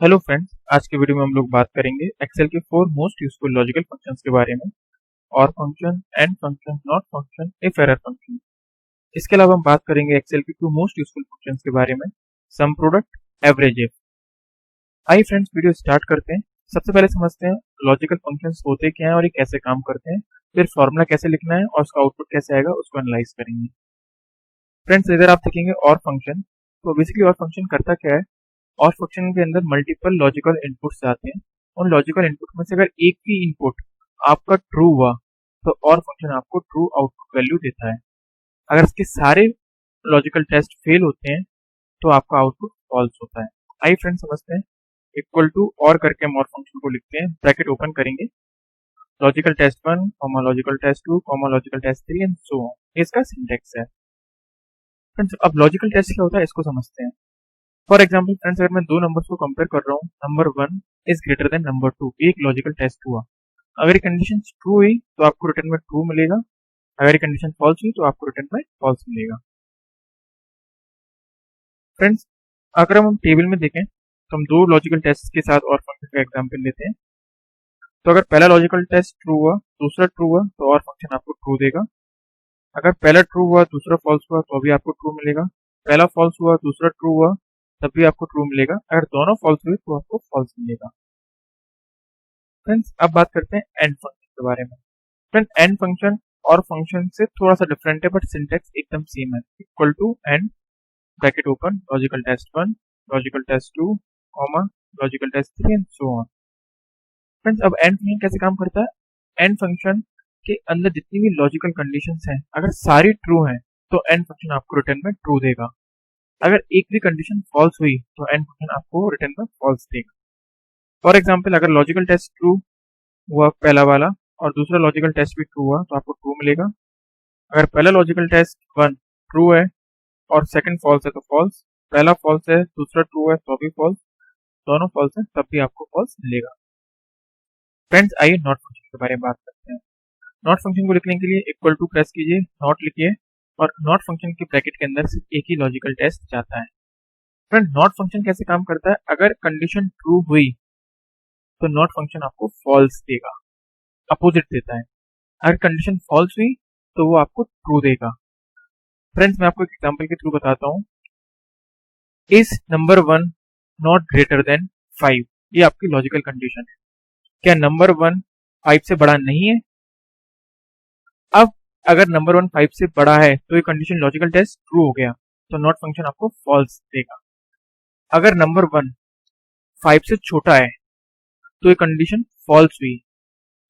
Hello friends, आज के video में हम लोग बात करेंगे एक्सेल के 4 मोस्ट यूजफुल लॉजिकल फंक्शंस के बारे में। और function, and function, not function, if error function. इसके अलावा हम बात करेंगे एक्सेल के 2 मोस्ट यूजफुल फंक्शंस के बारे में, सम प्रोडक्ट, एवरेज इफ। आइए फ्रेंड्स, वीडियो स्टार्ट करते हैं। सबसे पहले समझते हैं लॉजिकल फंक्शंस होते क्या हैं और ये कैसे काम करते हैं। फिर फॉर्मूला कैसे लिखना है और उसका आउटपुट कैसे आएगा उसको एनालाइज करेंगे। फ्रेंड्स, इधर आप देखेंगे और फंक्शन। तो बेसिकली और फंक्शन करता क्या है, और फंक्शन के अंदर मल्टीपल लॉजिकल इनपुट्स आते हैं। उन लॉजिकल इनपुट में से अगर एक भी इनपुट आपका ट्रू हुआ तो और फंक्शन आपको ट्रू आउटपुट वैल्यू देता है। अगर इसके सारे लॉजिकल टेस्ट फेल होते हैं तो आपका आउटपुट फॉल्स होता है। आइए फ्रेंड समझते हैं। इक्वल टू और करके हम और फंक्शन को लिखते हैं, ब्रैकेट ओपन करेंगे। Logical test 1 comma logical test 2 comma logical test 3 and so on. इसका सिंटेक्स है। फ्रेंड्स, अब लॉजिकल टेस्ट क्या होता है इसको समझते हैं। फॉर एग्जाम्पल फ्रेंड्स, अगर मैं दो नंबर्स को कंपेयर कर रहा हूँ, number 1 is greater than number 2, एक लॉजिकल टेस्ट हुआ। अगर ये कंडीशन ट्रू हुई तो आपको रिटर्न में ट्रू मिलेगा। अगर ये कंडीशन फॉल्स हुई तो आपको रिटर्न में फॉल्स मिलेगा। फ्रेंड्स, अगर हम टेबल में देखें तो हम दो लॉजिकल टेस्ट के साथ और फंक्शन का एग्जाम्पल लेते हैं। तो अगर पहला लॉजिकल टेस्ट ट्रू हुआ, दूसरा ट्रू हुआ, तो और फंक्शन आपको ट्रू देगा। अगर पहला ट्रू हुआ दूसरा फॉल्स हुआ तो भी आपको ट्रू मिलेगा। पहला फॉल्स हुआ दूसरा ट्रू हुआ तब भी आपको ट्रू मिलेगा। अगर दोनों फॉल्स हुए तो आपको फॉल्स मिलेगा। फ्रेंड्स, अब बात करते हैं एंड फंक्शन के बारे में। फ्रेंड, एंड फंक्शन और फंक्शन से थोड़ा सा डिफरेंट है बट सिंटेक्स एकदम सेम है। Equal to and, bracket open, logical test 1 logical test 2 comma logical test 3 and so on. Friends, अब एंड फंक्शन कैसे काम करता है। एंड फंक्शन के अंदर जितनी भी लॉजिकल कंडीशंस हैं अगर सारी ट्रू हैं तो एंड फंक्शन आपको रिटर्न में ट्रू देगा। अगर एक भी कंडीशन फॉल्स हुई तो एंड फंक्शन आपको रिटर्न में फॉल्स देगा। फॉर एग्जाम्पल, अगर लॉजिकल टेस्ट ट्रू हुआ पहला वाला और दूसरा लॉजिकल टेस्ट भी ट्रू हुआ तो आपको ट्रू मिलेगा। अगर पहला लॉजिकल टेस्ट 1 ट्रू है और सेकंड फॉल्स है तो फॉल्स। पहला फॉल्स है दूसरा ट्रू है तो भी फॉल्स। दोनों फॉल्स है तब भी आपको फॉल्स मिलेगा। फ्रेंड्स, आइए नॉट फंक्शन के बारे में बात करते हैं। नॉट फंक्शन को लिखने के लिए इक्वल टू प्रेस कीजिए, नॉट लिखिए, और नॉट फंक्शन के ब्रैकेट के अंदर सिर्फ एक ही लॉजिकल टेस्ट जाता है। फ्रेंड, नॉट फंक्शन कैसे काम करता है, अगर कंडीशन ट्रू हुई तो नॉट फंक्शन आपको फॉल्स देगा, अपोजिट देता है। अगर कंडीशन फॉल्स हुई तो वो आपको ट्रू देगा। फ्रेंड्स, मैं आपको एक एग्जांपल के थ्रू बताता हूँ। Is number 1 not greater than 5, ये आपकी लॉजिकल कंडीशन है। क्या नंबर 1 5 से बड़ा नहीं है। अब अगर नंबर 1 5 से बड़ा है तो ये कंडीशन लॉजिकल टेस्ट ट्रू हो गया, तो नॉट फंक्शन आपको फॉल्स देगा। अगर नंबर 1 5 से छोटा है तो ये कंडीशन फॉल्स हुई,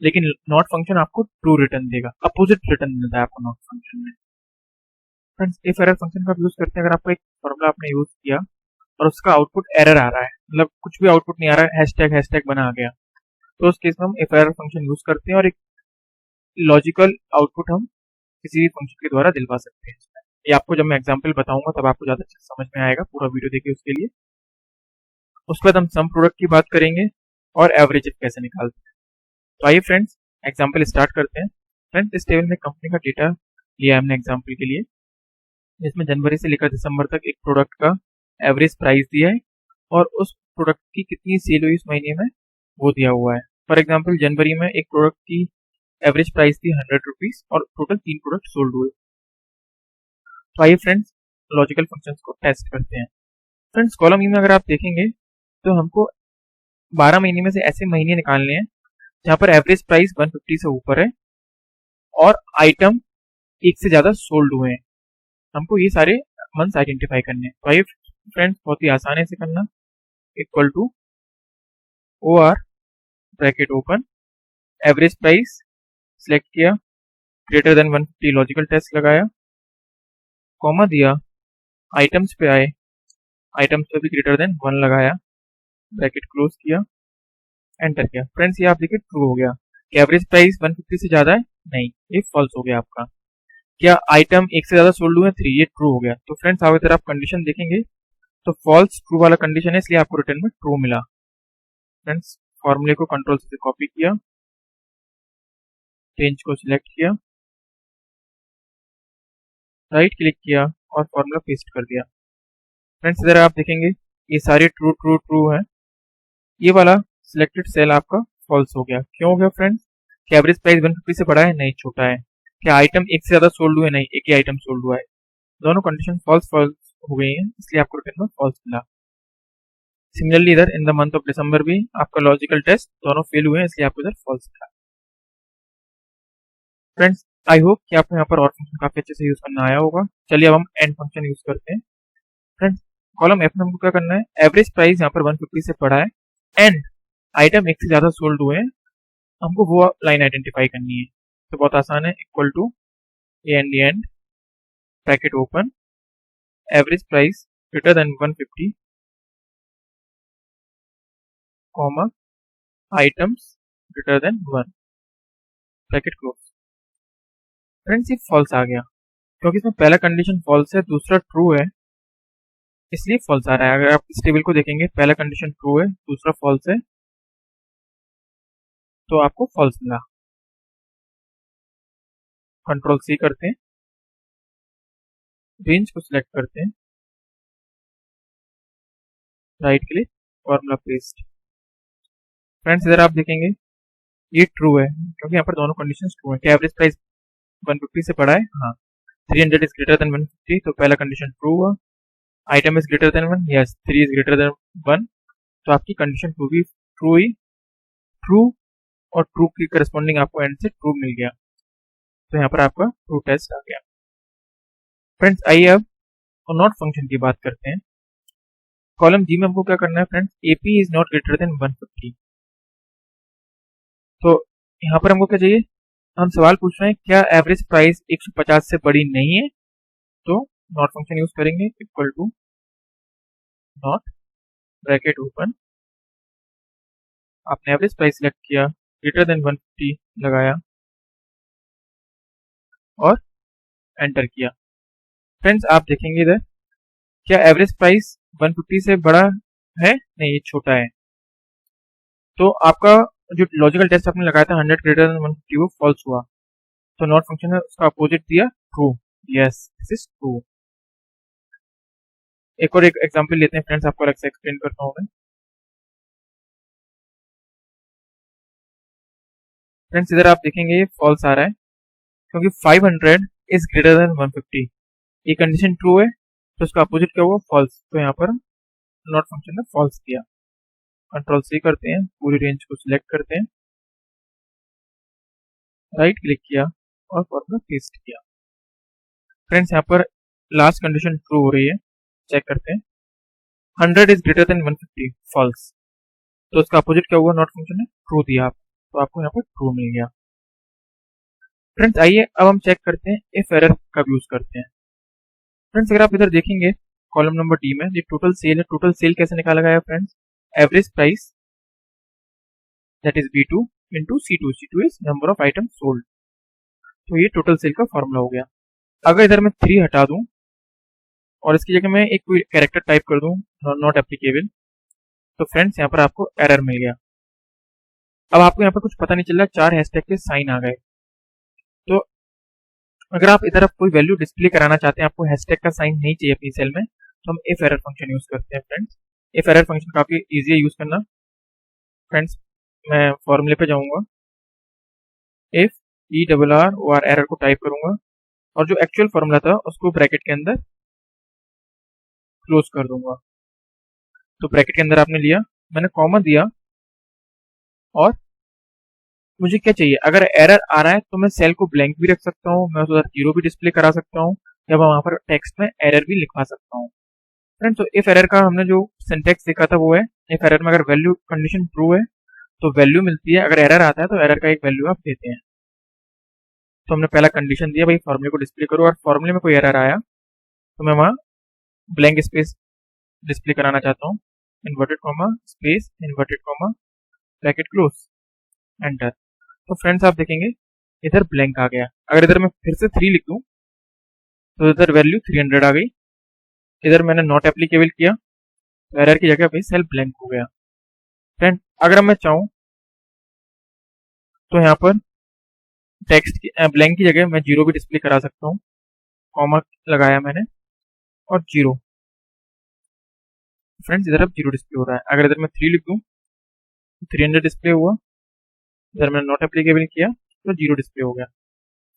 लेकिन नॉट फंक्शन आपको ट्रू रिटर्न देगा, अपोजिट रिटर्न मिलता है आपको नॉट फंक्शन में। फ्रेंड्स, इफ एरर फंक्शन का यूज करते हैं। अगर आपको एक फॉर्मूला आपने यूज किया और उसका आउटपुट एरर आ रहा है, मतलब कुछ भी आउटपुट नहीं आ रहा है, हैशटैग हैशटैग बना आ गया, तो उस केस में हम इफ एरर फंक्शन यूज करते हैं और एक लॉजिकल आउटपुट हम किसी भी फंक्शन के द्वारा दिलवा सकते हैं। ये आपको जब मैं एग्जांपल बताऊंगा तब आपको ज्यादा अच्छे से समझ में आएगा, पूरा वीडियो देखिए उसके लिए। उसके बाद हम सम प्रोडक्ट की बात करेंगे और एवरेज कैसे निकालते हैं। तो आइए फ्रेंड्स, एग्जांपल स्टार्ट करते हैं। फ्रेंड्स, इस टेबल में कंपनी का डेटा लिया है हमने एग्जांपल के लिए, जिसमें जनवरी से लेकर दिसंबर तक एक प्रोडक्ट का एवरेज प्राइस दिया है और उस प्रोडक्ट की कितनी सेल हुई इस महीने में वो दिया हुआ है। फॉर एग्जाम्पल, जनवरी में एक प्रोडक्ट की एवरेज प्राइस थी 100 रुपीज और टोटल 3 प्रोडक्ट सोल्ड हुए। तो आइए फ्रेंड्स, लॉजिकल फंक्शंस को टेस्ट करते हैं। फ्रेंड्स, कॉलम ई में अगर आप देखेंगे तो हमको 12 महीने में से ऐसे महीने निकालने हैं जहां पर एवरेज प्राइस 150 से ऊपर है और आइटम एक से ज्यादा सोल्ड हुए हैं। हमको ये सारे मंथ्स आइडेंटिफाई करने हैं। तो आइए फ्रेंड्स, बहुत ही आसान है इसे करना। Equal to O R, bracket open, average price select किया, ग्रेटर देन 150 लॉजिकल टेस्ट लगाया, कॉमा दिया, आइटम्स पे आए, आइटम्स पे भी ग्रेटर देन 1 लगाया, ब्रैकेट क्लोज किया, एंटर किया। फ्रेंड्स, ये आप देखिए ट्रू हो गया। क्या एवरेज प्राइस 150 से ज्यादा है? नहीं, ये फॉल्स हो गया आपका। क्या आइटम एक से ज्यादा सोल्ड हुए? 3, ये ट्रू हो गया। तो फ्रेंड्स, आप अगर आप कंडीशन देखेंगे तो फॉल्स ट्रू वाला कंडीशन है, इसलिए आपको रिटर्न में ट्रू मिला। फ्रेंड्स, फॉर्मूले को कंट्रोल से कॉपी किया, रेंज को सिलेक्ट किया, राइट क्लिक किया और फॉर्मूला पेस्ट कर दिया। फ्रेंड्स, इधर आप देखेंगे ये सारे ट्रू ट्रू ट्रू है, ये वाला सिलेक्टेड सेल आपका फॉल्स हो गया। क्यों हो गया फ्रेंड्स? क्या एवरेज प्राइस 150 से बड़ा है? नहीं, छोटा है। क्या आइटम एक से ज़्यादा सोल्ड हुए? नहीं, एक ही आइटम सोल्ड हुआ है। दोनों कंडीशन फॉल्स फॉल्स हो गई हैं, इसलिए आपको रिटर्न में फॉल्स मिला। सिमिलरली इधर in the month of December भी आपका लॉजिकल टेस्ट दोनों फेल हुए हैं, इसलिए आपको इधर फॉल्स मिला। फ्रेंड्स, आई होप कि आपको यहाँ पर और फंक्शन काफी अच्छे से यूज करना आया होगा। चलिए अब हम एंड फंक्शन यूज करते हैं। फ्रेंड्स, कॉलम एफ में हमको क्या करना है? एवरेज प्राइस यहाँ पर 150 से बड़ा है एंड आइटम एक से ज्यादा सोल्ड हुए हैं, हमको वो लाइन आइडेंटिफाई करनी है। तो बहुत आसान है, equal to A and D and bracket open average price greater than 150 comma items greater than 1 bracket close. Friends, ये फॉल्स आ गया क्योंकि इसमें पहला कंडीशन फॉल्स है, दूसरा ट्रू है, इसलिए फॉल्स आ रहा है। अगर आप इस टेबल को देखेंगे, पहला कंडीशन ट्रू है, दूसरा फॉल्स है, तो आपको फॉल्स मिला। कंट्रोल सी करते हैं, रेंज को सिलेक्ट करते हैं, right click, formula paste. Friends, इधर आप देखेंगे ये ट्रू है क्योंकि यहाँ पर दोनों कंडीशंस ट्रू है। क्या एवरेज प्राइस 150 से बड़ा है? हाँ। 300 इज ग्रेटर देन 150, तो पहला कंडीशन ट्रू हुआ। Item is greater than 1, yes 3 is greater than 1, तो आपकी कंडीशन ट्रू भी ट्रू हुई। ट्रू और ट्रू की करस्पॉन्डिंग आपको एंड से ट्रू मिल गया, तो यहाँ पर आपका ट्रू टेस्ट आ गया। फ्रेंड्स, आइए अब नॉट फंक्शन की बात करते हैं। कॉलम जी में हमको क्या करना है friends? AP is not greater than 150। तो यहाँ पर हमको क्या चाहिए? हम सवाल पूछ रहे हैं क्या एवरेज प्राइस 150 से बड़ी नहीं है? तो नॉट फंक्शन यूज करेंगे, equal to not bracket open, आपने एवरेज प्राइस सिलेक्ट किया, ग्रेटर देन 150 लगाया और एंटर किया। फ्रेंड्स, आप देखेंगे इधर क्या एवरेज प्राइस 150 से बड़ा है? नहीं, ये छोटा है। तो आपका जो लॉजिकल टेस्ट आपने लगाया था 100 ग्रेटर देन 150 वो फॉल्स हुआ, तो नॉट फंक्शन ने उसका अपोजिट दिया true. Yes, this is true. एक और एक एग्जांपल लेते हैं फ्रेंड्स, आपको अलग से एक्सप्लेन करता हूँ मैं। फ्रेंड्स, इधर आप देखेंगे ये फॉल्स आ रहा है क्योंकि 500 इज ग्रेटर देन 150। ये कंडीशन ट्रू है, तो उसका अपोजिट क्या हुआ? फॉल्स। तो यहाँ पर नॉट फंक्शन ने फॉल्स दिया। कंट्रोल सी करते हैं, पूरी रेंज को सिलेक्ट करते हैं, राइट क्लिक किया और फॉर्मूला पेस्ट किया। फ्रेंड्स, यहाँ पर लास्ट कंडीशन ट्रू हो रही है, चेक करते हैं। 100 इज ग्रेटर देन 150, फॉल्स। तो उसका अपोजिट क्या हुआ? नॉट फंक्शन ने ट्रू दिया, तो आपको यहाँ पर ट्रू मिल गया। फ्रेंड्स, आइए अब हम चेक करते हैं इफ एरर कब यूज करते हैं। फ्रेंड्स, अगर आप इधर देखेंगे कॉलम नंबर डी में, ये टोटल सेल है। टोटल सेल कैसे निकाला गया है friends? Average price that is B2 into C2। C2 is number of item sold, तो ये टोटल सेल का फॉर्मूला हो गया। अगर इधर मैं 3 हटा दूं और इसकी जगह मैं एक कोई कैरेक्टर टाइप कर दूं नॉट एप्लीकेबल, तो फ्रेंड्स यहाँ पर आपको एरर मिल गया। अब आपको यहाँ पर कुछ पता नहीं चल रहा, 4 हैशटैग के साइन आ गए। तो अगर आप इधर कोई वैल्यू डिस्प्ले कराना चाहते हैं, आपको हैशटैग का साइन नहीं चाहिए अपनी सेल में, तो हम इफ एरर फंक्शन यूज करते हैं फ्रेंड्स। इफ एरर फंक्शन काफी इजी है यूज करना। फ्रेंड्स, मैं फॉर्मूले पे जाऊंगा, इफ ERR एरर को टाइप करूंगा और जो एक्चुअल फॉर्मूला था उसको ब्रैकेट के अंदर क्लोज कर दूंगा। तो ब्रैकेट के अंदर आपने लिया, मैंने कॉमा दिया और मुझे क्या चाहिए? अगर एरर आ रहा है तो मैं सेल को ब्लैंक भी रख सकता हूँ, मैं उधर 0 भी डिस्प्ले करा सकता हूँ, या मैं वहां पर टेक्स्ट में एरर भी लिखवा सकता हूँ। फ्रेंड्स, तो इफ एरर का हमने जो सिंटेक्स देखा था वो है, इफ एरर में अगर वैल्यू कंडीशन ट्रू है तो वैल्यू मिलती है, अगर एरर आता है तो एरर का एक वैल्यू आप देते हैं। तो हमने पहला कंडीशन दिया भाई फॉर्मूले को डिस्प्ले करो, और फॉर्मूले में कोई एरर आया तो मैं वहां ब्लैंक स्पेस डिस्प्ले कराना चाहता हूँ, inverted comma space inverted comma bracket close, enter. तो फ्रेंड्स, आप देखेंगे इधर ब्लैंक आ गया। अगर इधर मैं फिर से 3 लिख दूं तो इधर वैल्यू 300 आ गई। इधर मैंने नॉट एप्लीकेबल किया तो एरर की जगह भाई सेल ब्लैंक हो गया। फ्रेंड, अगर मैं चाहूँ तो यहाँ पर टेक्स्ट की ब्लैंक की जगह मैं 0 भी डिस्प्ले करा सकता हूँ, कॉमा लगाया मैंने और 0। फ्रेंड्स, इधर अब 0 डिस्प्ले हो रहा है। अगर इधर मैं 3 लिख दूं 300 डिस्प्ले हुआ, इधर मैंने नॉट एप्लीकेबल किया तो 0 डिस्प्ले हो गया।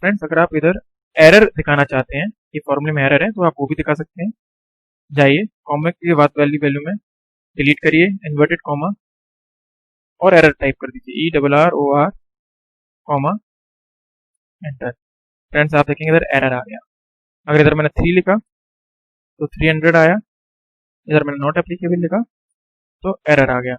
फ्रेंड्स अगर आप इधर एरर दिखाना चाहते हैं कि फॉर्मूले में एरर है तो आप वो भी दिखा सकते हैं। जाइए कॉमा के बाद वैल्यू वैल्यू में डिलीट करिए इन्वर्टेड कॉमा और एरर टाइप कर दीजिए ERROR कॉमा एंटर। फ्रेंड्स आप देखेंगे इधर एरर आ गया। अगर इधर मैंने 3 लिखा तो 300 आया, इधर मैंने नॉट एप्लीकेबल लिखा तो एरर आ गया।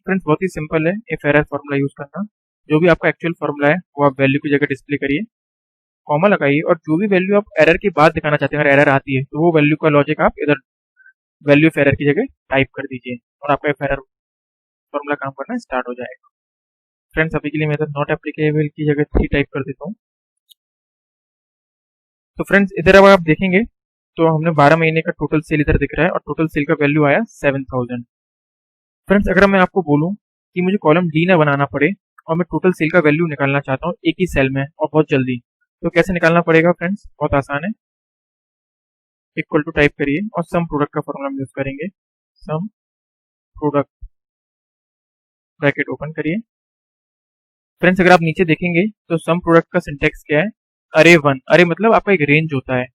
फ्रेंड्स बहुत ही सिंपल है इफ एरर फार्मूला यूज करना। जो भी आपका एक्चुअल फार्मूला है वो आप वैल्यू की जगह डिस्प्ले करिए, कॉमा लगाइए और जो भी वैल्यू आप एरर के बाद दिखाना चाहते हैं, अगर एरर आती है तो वो वैल्यू का लॉजिक आप इधर वैल्यू ऑफ एरर की जगह टाइप कर दीजिए और आपका इफ एरर फार्मूला काम करना स्टार्ट हो जाएगा। फ्रेंड्स अभी के लिए मैं इधर नॉट एप्लीकेबल की जगह 3 टाइप कर देता हूँ। तो फ्रेंड्स इधर अब आप देखेंगे तो हमने 12 महीने का टोटल सेल इधर दिख रहा है और टोटल सेल का वैल्यू आया 7000। फ्रेंड्स अगर मैं आपको बोलूं कि मुझे कॉलम डी ना बनाना पड़े और मैं टोटल सेल का वैल्यू निकालना चाहता हूँ एक ही सेल में और बहुत जल्दी, तो कैसे निकालना पड़ेगा फ्रेंड्स? बहुत आसान है। इक्वल टू टाइप करिए और सम प्रोडक्ट का फॉर्मूला हम यूज करेंगे। सम प्रोडक्ट ब्रैकेट ओपन करिए। फ्रेंड्स अगर आप नीचे देखेंगे तो सम प्रोडक्ट का सिंटेक्स क्या है? अरे वन। अरे मतलब आपका एक रेंज होता है,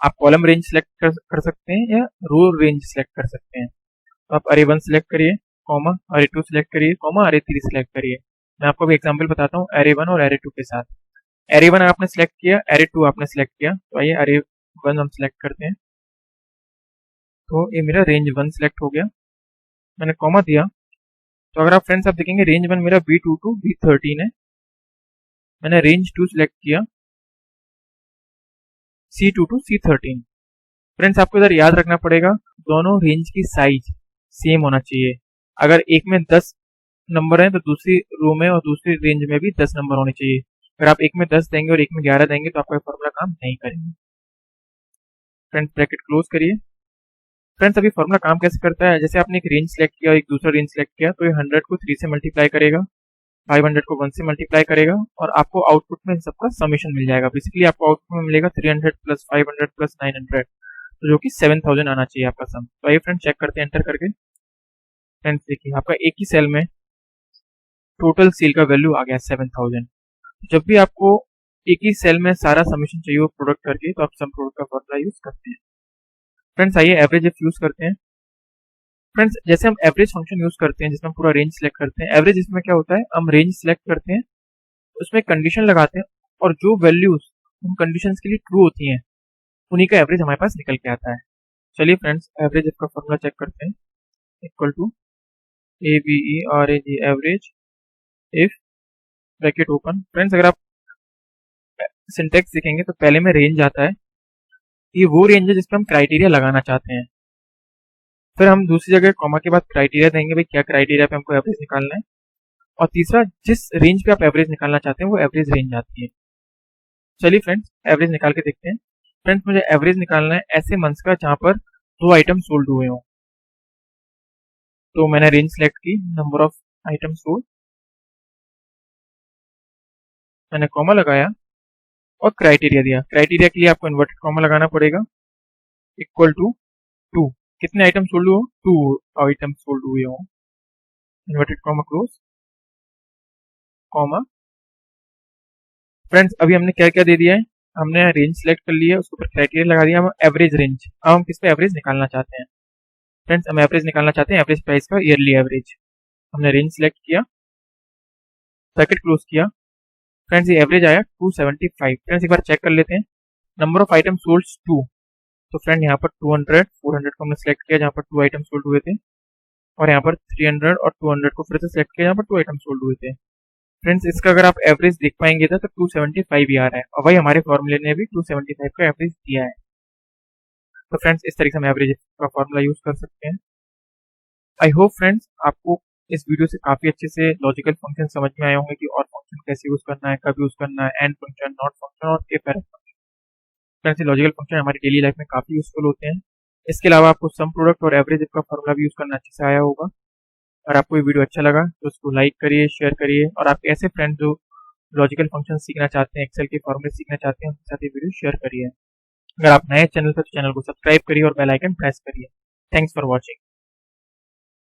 आप कॉलम रेंज सेलेक्ट कर सकते हैं या रो रेंज सेलेक्ट कर सकते हैं। तो आप अरे वन सिलेक्ट करिए, कॉमा अरे टू सिलेक्ट करिए, कॉमा अरे थ्री सिलेक्ट करिए। मैं आपको भी एग्जांपल बताता हूँ अरे वन और अरे टू के साथ। अरे वन आपने सिलेक्ट किया, अरे टू आपने सिलेक्ट किया, तो आइए अरे वन हम सिलेक्ट करते हैं। तो ये मेरा रेंज वन सिलेक्ट हो गया, मैंने कॉमा दिया। तो अगर आप फ्रेंड्स आप देखेंगे रेंज वन मेरा B2 टू B13 है, मैंने रेंज टू सिलेक्ट किया C2 टू C13। फ्रेंड्स आपको इधर याद रखना पड़ेगा दोनों रेंज की साइज सेम होना चाहिए। अगर एक में 10 नंबर है तो दूसरी रो में और दूसरी रेंज में भी 10 नंबर होने चाहिए। अगर आप एक में 10 देंगे और एक में 11 देंगे तो आपका फॉर्मूला काम नहीं करेगा। फ्रेंड्स ब्रैकेट क्लोज करिए। फ्रेंड्स अभी फॉर्मूला काम कैसे करता है? जैसे आपने एक रेंज सेलेक्ट किया और एक दूसरा रेंज सेलेक्ट किया तो ये 100 को 3 से मल्टीप्लाई करेगा, 500 को 1 से मल्टीप्लाई करेगा और आपको आउटपुट में इन सबका समेशन मिल जाएगा। बेसिकली आपको आउटपुट में मिलेगा 300 प्लस 500 प्लस 900, तो जो कि 7000 आना चाहिए आपका सम। तो आइए फ्रेंड्स चेक करते हैं एंटर करके। फ्रेंड्स देखिए आपका एक ही सेल में टोटल सेल का वैल्यू आ गया 7000। जब भी आपको एक ही सेल में सारा समेशन चाहिए वो प्रोडक्ट करके तो आप सम प्रोडक्ट का फॉर्मूला यूज करते हैं। फ्रेंड्स आइए एवरेज इफ यूज करते हैं। फ्रेंड्स जैसे हम एवरेज फंक्शन यूज करते हैं जिसमें हम पूरा रेंज सेलेक्ट करते हैं, एवरेज इसमें क्या होता है, हम रेंज सेलेक्ट करते हैं, उसमें कंडीशन लगाते हैं और जो वैल्यूज उन कंडीशंस के लिए ट्रू होती हैं उन्हीं का एवरेज हमारे पास निकल के आता है। चलिए फ्रेंड्स एवरेज का फॉर्मूला चेक करते हैं। Equal to AVERAG average if bracket open. Friends अगर आप सिंटेक्स देखेंगे तो पहले में रेंज आता है, ये वो रेंज है जिसपे हम क्राइटेरिया लगाना चाहते हैं। फिर हम दूसरी जगह कॉमा के बाद क्राइटेरिया देंगे, भाई क्या क्राइटेरिया पे हमको एवरेज निकालना है। और तीसरा जिस रेंज पे आप एवरेज निकालना चाहते हैं वो एवरेज रेंज आती है। चलिए फ्रेंड्स एवरेज निकाल के देखते हैं। फ्रेंड्स मुझे एवरेज निकालना है ऐसे मंथ्स का जहां पर 2 आइटम सोल्ड हुए हों। तो मैंने रेंज सेलेक्ट की, नंबर ऑफ आइटम सोल्ड, मैंने कॉमा लगाया और क्राइटेरिया दिया। क्राइटेरिया के लिए आपको इन्वर्टेड कॉमा लगाना पड़ेगा। इक्वल टू 2, कितने आइटम सोल्ड हो? 2 आइटम सोल्ड हुए हों, inverted comma close comma. Friends अभी हमने क्या क्या दे दिया है, हमने रेंज सेलेक्ट कर लिया, उसके ऊपर क्राइटेरिया लगा दिया, हम एवरेज रेंज। अब हम किस पे एवरेज निकालना चाहते हैं? फ्रेंड्स हम एवरेज निकालना चाहते हैं एवरेज प्राइस का ईयरली एवरेज। हमने रेंज सेलेक्ट किया, ब्रैकेट क्लोज किया। फ्रेंड्स ये एवरेज आया 275। फ्रेंड्स एक बार चेक कर लेते हैं। नंबर ऑफ आइटम सोल्ड 2, तो फ्रेंड यहाँ पर 200 400 को हमने सेलेक्ट किया जहाँ पर 2 आइटम सोल्ड हुए थे, और यहाँ पर 300 और 200 को फिर से सेलेक्ट किया जहाँ पर 2 आइटम सोल्ड हुए थे। फ्रेंड्स इसका अगर आप एवरेज देख पाएंगे तो 275 ही आ रहा है और वही हमारे फॉर्मूले ने भी 275 का एवरेज दिया है। तो फ्रेंड्स इस तरीके से हम एवरेज का फॉर्मूला यूज कर सकते हैं। आई होप फ्रेंड्स आपको इस वीडियो से काफी अच्छे से लॉजिकल फंक्शन समझ में आए होंगे कि और फंक्शन कैसे यूज करना है, कब यूज करना है, एंड फंक्शन, नॉट फंक्शन और इफ एरर फंक्शन। फ्रेंड्स ये लॉजिकल फंक्शन हमारी डेली लाइफ में काफी यूजफुल होते हैं। इसके अलावा आपको सम प्रोडक्ट और एवरेज का फॉर्मूला भी यूज करना अच्छे से आया होगा। अगर आपको ये वीडियो अच्छा लगा तो उसको लाइक करिए, शेयर करिए, और आपके ऐसे फ्रेंड्स जो लॉजिकल फंक्शन सीखना चाहते हैं, एक्सेल के फॉर्मूले सीखना चाहते हैं, उनके साथ ये वीडियो शेयर करिए। अगर आप नए चैनल पर तो चैनल को सब्सक्राइब करिए और बेल आइकन प्रेस करिए। Thanks for watching.